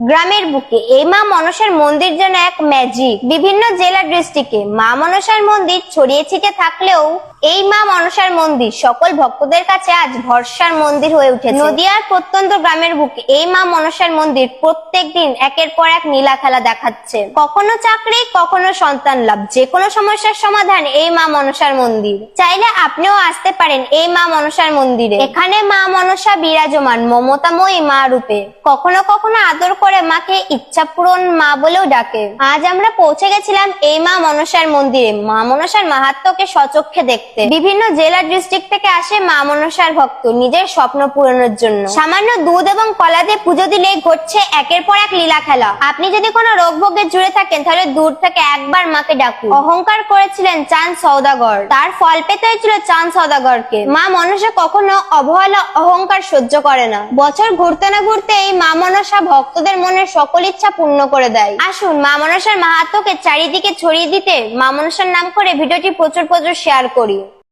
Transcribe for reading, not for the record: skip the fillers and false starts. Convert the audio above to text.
গ্রামের বুকে এই মা মনসার মন্দির যেন এক ম্যাজিক। বিভিন্ন জেলা ডিস্ট্রিক্টে মা মনসার মন্দির ছড়িয়ে ছিটে থাকলেও এই মা মনসার মন্দির সকল ভক্তদের কাছে আজ ভরসার মন্দির হয়ে উঠেছে। নদিয়ার প্রত্যন্ত গ্রামের বুকে এই মা মনসার মন্দির প্রত্যেক দিন একের পর এক নীলা খেলা দেখাচ্ছে। কখনো চাকরি, কখনো সন্তান লাভ, যে কোনো সমস্যার সমাধান এই মা মনসার মন্দির। চাইলে আপনিও আসতে পারেন এই মা মনসার মন্দিরে। এখানে মা মনসা বিরাজমান মমতাময়ী মা রূপে। কখনো কখনো আদর করে মাকে ইচ্ছা পূরণ মা বলেও ডাকে। আজ আমরা পৌঁছে গেছিলাম এই মা মনসার মন্দিরে মা মনসার মাহাত্ম্যকে সচক্ষে দেখতে। বিভিন্ন জেলা ডিস্ট্রিক্ট থেকে আসে মা মনসার ভক্ত নিজের স্বপ্ন পূরণের জন্য। সামান্য দুধ এবং কলা দিয়ে পুজো দিলেই ঘটছে একের পর এক লীলা খেলা। আপনি যদি কোনো রোগ ভোগে জুড়ে থাকেন তাহলে দূর থেকে একবার মাকে ডাকুন। অহংকার করেছিলেন চাঁদ সওদাগর, তার ফল পেতে হয়েছিল চাঁদ সওদাগরকে। মা মনসা কখনো অবহেলা অহংকার সহ্য করে না। বছর ঘুরতে না ঘুরতে এই মা মনসা ভক্তদের মনের সকল ইচ্ছা পূর্ণ করে দেয়। আসুন মা মনসার মাহাত্ম্যকে চারিদিকে ছড়িয়ে দিতে মা মনসার নাম করে ভিডিওটি প্রচুর শেয়ার করি।